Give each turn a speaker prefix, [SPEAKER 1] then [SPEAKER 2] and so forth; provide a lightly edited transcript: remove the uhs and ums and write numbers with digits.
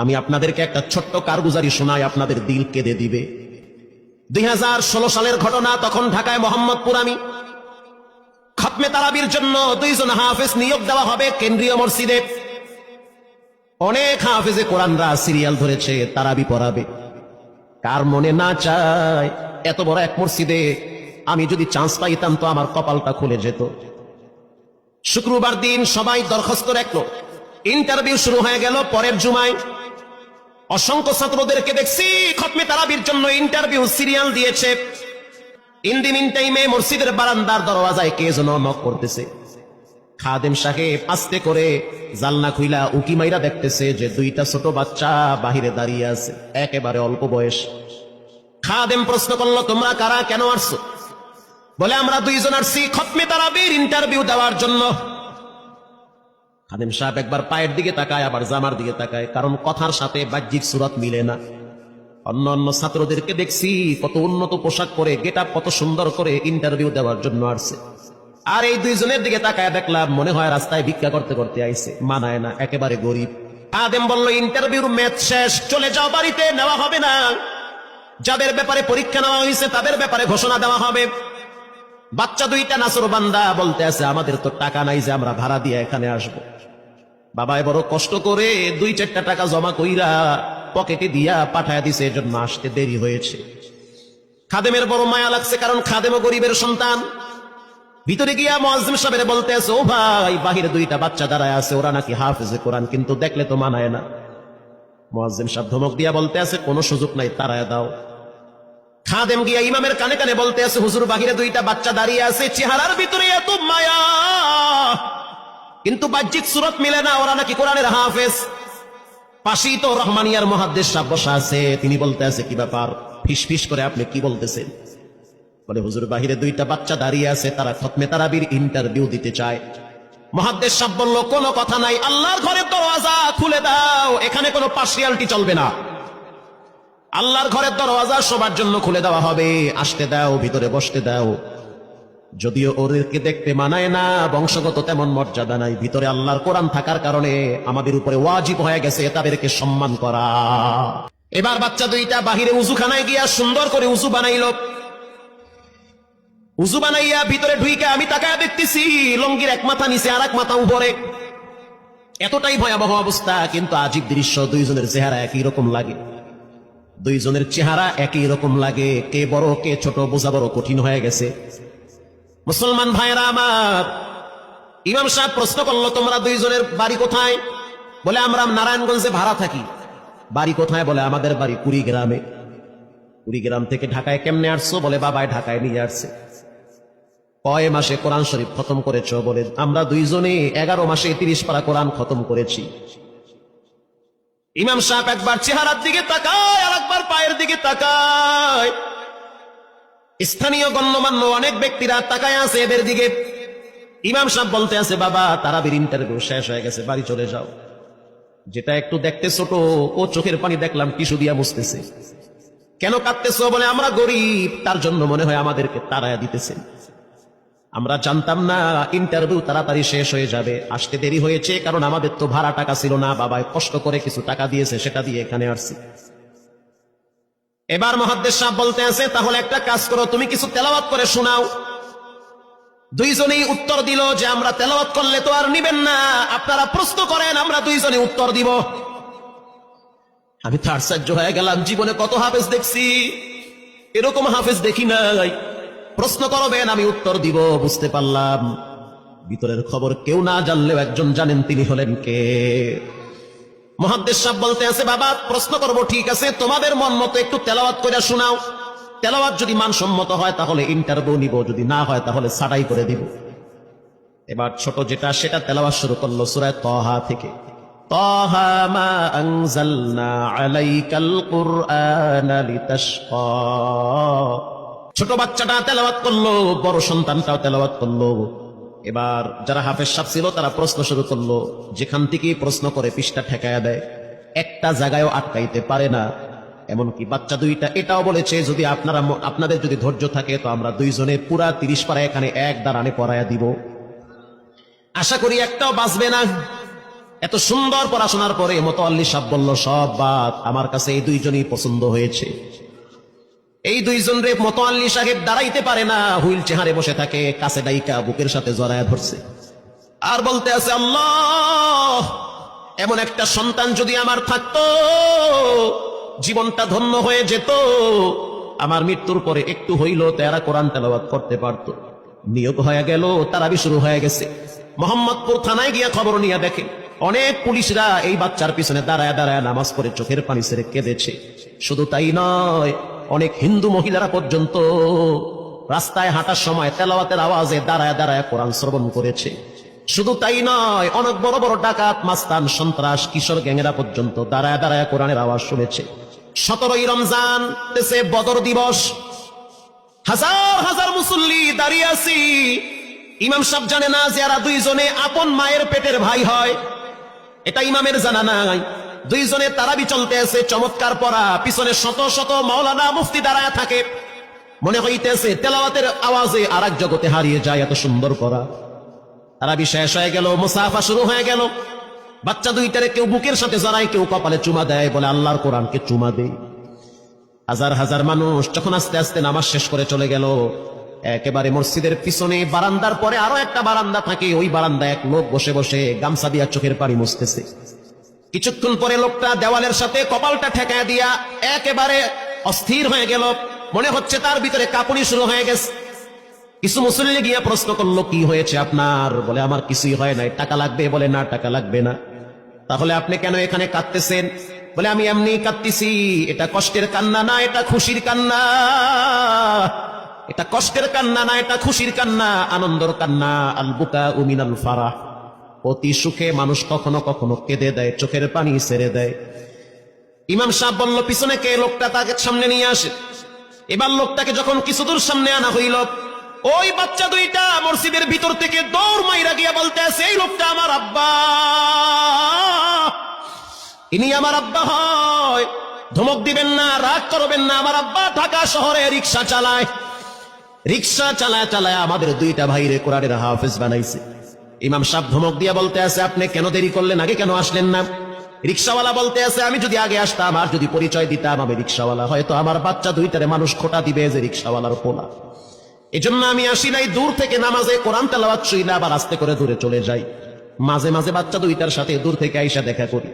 [SPEAKER 1] আমি আপনাদেরকে একটা ছোট্ট কারগুজারি শোনাই, আপনাদের দিল কেঁদে দিবে। 2016 সালের ঘটনা। তখন ঢাকায় মোহাম্মদপুর আমি খতমে তারাবির জন্য 2 জন হাফেজ নিয়োগ দেওয়া হবে কেন্দ্রীয় মসজিদে। অনেক হাফেজে কোরআনরা সিরিয়াল ধরেছে তারাবি পড়াবে। কার মনে না চায় এত বড় এক মসজিদে আমি যদি চান্স পাইতাম তো আমার কপালটা খুলে যেত। শুক্রবার দিন সবাই দরখাস্ত রাখলো, ইন্টারভিউ শুরু হয়ে গেল। পরের জুমায় অসংখ্য ছাত্রদেরকে দেখছি খতমে তারাবির জন্য ইন্টারভিউ সিরিয়াল দিয়েছে। ইন দি মিন টাইমে মসজিদের বারান্দার দরওয়াজায় কে যেন নক করতেছে। খাদেম সাহেব আস্তে করে জালনা খুইলা উকি মাইরা দেখতেছে যে 2টা ছোট বাচ্চা বাহিরে দাঁড়িয়ে আছে, একেবারে অল্প বয়স। খাদেম প্রশ্ন করলো, তোমরা কারা, কেন আসছো? বলে, আমরা 2 জন আসছি খতমে তারাবির ইন্টারভিউ দেওয়ার জন্য। খাদেম সাহেব একবার পায়ের দিকে তাকায়, আবার জামার দিকে তাকায়, কারণ কথার সাথে বাহ্যিক সুরত মিলে না। অন্য অন্য ছাত্রদেরকে দেখছি কত উন্নত পোশাক পরে, গেটআপ কত সুন্দর করে ইন্টারভিউ দেওয়ার জন্য আসছে। আর এই 2 জনের দিকে তাকায় দেখলাম মনে হয় রাস্তায় ভিক্ষা করতে করতে আইছে, মানায় না, একেবারে গরিব। খাদেম বলল, ইন্টারভিউর ম্যাচ শেষ, চলে যাও বাড়িতে, নেওয়া হবে না। যাদের ব্যাপারে পরীক্ষা নেওয়া হয়েছে তাদের ব্যাপারে ঘোষণা দেওয়া হবে। বাচ্চা 2টা নাসরবান্দা বলতে আছে, আমাদের তো টাকা নাই যে আমরা ভাড়া দিয়ে এখানে আসবো। বাবায় বড় কষ্ট করে 2-4টা টাকা জমা কইরা পকেটে দিয়া পাঠায় দিছে, এজন্য আসতে দেরি হয়েছে। খাদেমের বড় মায়া লাগছে, কারণ খাদেমও গরিবের সন্তান। ভিতরে গিয়া মুয়াজ্জিম সাহেবের বলতে আছে, ও ভাই, বাহিরে 2টা বাচ্চা দাঁড়ায় আছে, ওরা নাকি হাফেজে কোরআন, কিন্তু দেখলে তো মানায় না। মুয়াজ্জিম সাহেব ধমক দিয়া বলতে আছে, কোনো সুযোগ নাই, তাড়ায় দাও। খাদেম গিয়া ইমামের কানে কানে বলতে আছে, হুজুর, বাহিরে 2টা বাচ্চা দাঁড়িয়ে আছে, চেহারার ভিতরে এত মায়া, কিন্তু বাহ্যিক সুরত মিলে না, ওরা নাকি কোরআনের হাফেজ। পাশেই তো রহমানিয়ার মুহাদ্দিস সাহেব বসা আছে, তিনি বলতে আছে, কি ব্যাপার, ফিসফিস করে আপনি কি বলতেছেন? বলে, হুজুর, বাহিরে 2টা বাচ্চা দাঁড়িয়ে আছে, তারা খতমে তারাবির ইন্টারভিউ দিতে চায়। মুহাদ্দিস সাহেব বলল, কোনো কথা নাই, আল্লাহর ঘরের দরওয়াজা খুলে দাও, এখানে কোনো পার্সিয়ালিটি চলবে না। আল্লাহর ঘরের দরওয়াজা সবার জন্য খুলে দেওয়া হবে, আসতে দাও, ভিতরে বসতে দাও। যদিও ওদেরকে দেখতে মানায় না, বংশগত তেমন মর্যাদা নাই, ভিতরে আল্লাহর কোরআন থাকার কারণে আমাদের উপরে ওয়াজিব হয়ে গেছে তাদেরকে সম্মান করা। এবার বাচ্চা 2টা বাহিরে উজুখানায় গিয়া সুন্দর করে উজু বানাইল। উজু বানাইয়া ভিতরে ঢুইকা আমি তাকায় দেখতেছি লঙ্গির এক মাথা নিচে আর এক মাথা উপরে। এতটাই ভয়াবহ অবস্থা, কিন্তু আজীব দৃশ্য। 2 জনের চেহারা একই রকম লাগে, 2 জনের চেহারা একই রকম লাগে। কে বড় কে ছোট বোঝা বড় কঠিন হয়ে গেছে। মুসলমান ভাইরা আমার, ইমাম সাহেব প্রশ্ন করলো, তোমরা 2 জনের বাড়ি কোথায়? বলে, আমরা নারায়ণগঞ্জে ভাড়া থাকি। বাড়ি কোথায়? বলে, আমাদের বাড়ি কুড়িগ্রামে। কুড়িগ্রাম থেকে ঢাকায় কেমনে আসছো? বলে, বাবাই ঢাকায় নিয়ে আসছে। কয় মাসে কোরআন শরীফ খতম করেছো? বলে, আমরা 2 জনে 11 মাসে 30 পারা কোরআন খতম করেছি। ইমাম সাহেব একবার চেহারার দিকে তাকায়, আর একবার পায়ের দিকে তাকায়। স্থানীয় গণ্যমান্য অনেক ব্যক্তিরা তাকায় আছে এদের দিকে। ইমাম সাহেব বলতে আছে, বাবা, তারাবির ইন্টারভিউ শেষ হয়ে গেছে, বাড়ি চলে যাও। যেটা একটু দেখতে ছোট, ও চোখের পানি দেখলাম টিস্যু দিয়া মুছতেছে। কেন কাঁদতেছো? বলে, আমরা গরিব, তার জন্য মনে হয় আমাদেরকে তাড়ায়া দিতেছে। আমরা জানতাম না ইন্টারভিউ তাড়াতাড়ি শেষ হয়ে যাবে, আসতে দেরি হয়েছে, কারণ আমাদের তো ভাড়া টাকা ছিল না, বাবাই কষ্ট করে কিছু টাকা দিয়েছে, সেটা দিয়ে এখানে আসছি। এবার মুহাদ্দিস সাহেব বলতে আছে, তাহলে একটা কাজ করো, তুমি কিছু তেলাওয়াত করে শোনাও। 2 জনেই উত্তর দিল যে, আমরা তেলাওয়াত করলে তো আর নিবেন না, আপনারা প্রশ্ন করেন, আমরা 2 জনে উত্তর দিব। আমি তো আশ্চর্য হয়ে গেলাম, জীবনে কত হাফেজ দেখছি, এরকম হাফেজ দেখি নাই। প্রশ্ন করবেন, আমি উত্তর দিব। বুঝতে পারলাম ভিতরের খবর কেউ না জানলেও একজন জানেন, তিনি হলেন কে? মুহাদ্দিস সাহেব বলতে আছে, বাবা, প্রশ্ন করব, ঠিক আছে, তোমাদের মন মতো একটু তেলাওয়াত করে শোনাও। তেলাওয়াত যদি মানসম্মত হয় তাহলে ইন্টারভিউ নিব, যদি না হয় তাহলে ছাঁটাই করে দিব। এবার ছোট যেটা সেটা তেলাওয়াত শুরু করলো সূরা তাহা থেকে। তাহা মা আনজালনা আলাইকাল কুরআনা লিতাশকা। ছোট বাচ্চাটা তেলাওয়াত করলো, বড় সন্তানটাও তেলাওয়াত করলো। এবার যারা হাফেজ সাহেব ছিল তারা প্রশ্ন শুরু করলো। যেখান থেকে প্রশ্ন করে পৃষ্ঠা ঠেকায়া দেয়, একটা জায়গায়ও আটকাইতে পারে না। এমনকি বাচ্চা 2টা এটাও বলেছে, যদি আপনাদের যদি ধৈর্য থাকে তো আমরা 2 জনে পুরা 30 পারা এখানে এক দাঁড়ানে পড়ায়া দিব। আশা করি একটাও বাঁচবে না। এত সুন্দর পড়াশোনার পরে মোতাল্লি সাহেব বলল সব বাদ, আমার কাছে এই দুইজনই পছন্দ হয়েছে। এই দুইজন রে মোতাল্লি সাহেব দাঁড়াইতে পারে না, হুইল চেহারে বসে থাকে, কাছে ডাইকা বুকের সাথে জড়ায় ধরছে আর বলতে আছে, আল্লাহ, এমন একটা সন্তান যদি আমার থাকতো জীবনটা ধন্য হয়ে যেত, আমার মৃত্যুর পরে একটু হইল তারা কোরআন তেলাওয়াত করতে পারত। নিয়োগ হয়ে গেল, তারাবি শুরু হয়ে গেছে। মোহাম্মদপুর থানায় গিয়া খবর নিয়ে দেখে অনেক পুলিশরা এই বাচ্চার পিছনে দাঁড়ায় দাঁড়ায় নামাজ পড়ে চোখের পানি ছেড়ে কেঁদেছে। শুধু তাই নয়, অনেক হিন্দু মহিলারা পর্যন্ত রাস্তায় হাঁটার সময় তেলাওয়াতের আওয়াজে দাঁড়ায় দাঁড়ায় কোরআন শ্রবণ করেছে। শুধু তাই নয়, অনেক বড় বড় ডাকাত, মাস্তান, সন্ত্রাস, কিশোর গ্যাংরা পর্যন্ত দাঁড়ায় দাঁড়ায় কোরআনের আওয়াজ শুনেছে। 17ই রমজান দেশে বদর দিবস, হাজার হাজার মুসল্লি দাঁড়িয়ে আছি। ইমাম সাহেব জানে না যে এরা দুইজনে আপন মায়ের পেটের ভাই হয়, এটা ইমামের জানা নাই। দুইজনে তারাবি চলতে আছে, চমৎকার পড়া, পিছনে শত শত মাওলানা মুফতি দাঁড়ায় থাকে। মনে হইতেছে তেলাওয়াতের আওয়াজে আর এক জগতে হারিয়ে যায়, এত সুন্দর পড়া। তারাবি শেষ হয়ে গেল, মুসাফা শুরু হয়ে গেল। বাচ্চা দুইটারে কেউ বুকের সাথে জড়ায়, কেউ কপালে চুমা দেয়, বলে আল্লাহর কোরআনকে চুমা দেয়। হাজার হাজার মানুষ যখন আস্তে আস্তে নামাজ শেষ করে চলে গেল, একেবারে মসজিদের পিছনে বারান্দার পরে আরো একটা বারান্দা থাকে, ওই বারান্দায় এক লোক বসে বসে গামছা দিয়া চোখের পানি মুছতেছে। কিছুক্ষণ পরে লোকটা দেওয়ালের সাথে কপালটা ঠেকায় দিয়া একেবারে অস্থির হয়ে গেল, মনে হচ্ছে তার ভিতরে কাঁপুনি শুরু হয়ে গেছে। কিছু মুসল্লি গিয়া প্রশ্ন করলো, কি হয়েছে আপনার? বলে আমার কিছুই হয় নাই। টাকা লাগবে? বলে না, টাকা লাগবে না। তাহলে আপনি কেন এখানে কাঁদতেছেন? বলে আমি এমনি কাঁদতেছি, এটা কষ্টের কান্না না, এটা খুশির কান্না। এটা কষ্টের কান্না না, এটা খুশির কান্না, আনন্দর কান্না। আল বুকা মিনাল ফারাহ, অতি সুখে মানুষ কখনো কখনো কেঁদে দেয়, চোখের পানি ছেড়ে দেয়। ইমাম সাহেব বলল, পিছনে কে? লোকটা তাকে সামনে নিয়ে আসে। এবার লোকটাকে যখন কিছু দূর সামনে আনা হইল, ওই বাচ্চা দুইটা মসজিদের ভিতর থেকে দৌড় মাইরা গিয়া বলতে আছে, এই লোকটা আমার আব্বা, ইনি আমার আব্বা হয়। ধমক দিবেন না, রাগ করবেন না, আমার আব্বা ঢাকা শহরে রিক্সা চালায়, রিক্সা চালায় চালায় আমাদের দুইটা ভাইরে কোরআনের হাফেজ বানাইছে। ইমাম সাহেব ধমক দিয়া বলতে আছে, আপনি কেন দেরি করলেন? আগে কেন আসলেন না? রিক্সাওয়ালা বলতে আছে, আমি যদি আগে আসতাম আর যদি পরিচয় দিতাম আমি রিক্সাওয়ালা, হয়তো আমার বাচ্চা দুইটারে মানুষ খোটা দিবে যে রিক্সাওয়ালার পোলা। এজন্য আমি আসি নাই, দূর থেকে নামাজে কোরআন তেলাওয়াত শুইলে আবার আস্তে করে দূরে চলে যাই। মাঝে মাঝে বাচ্চা দুইটার সাথে দূর থেকে আইসা দেখা করি।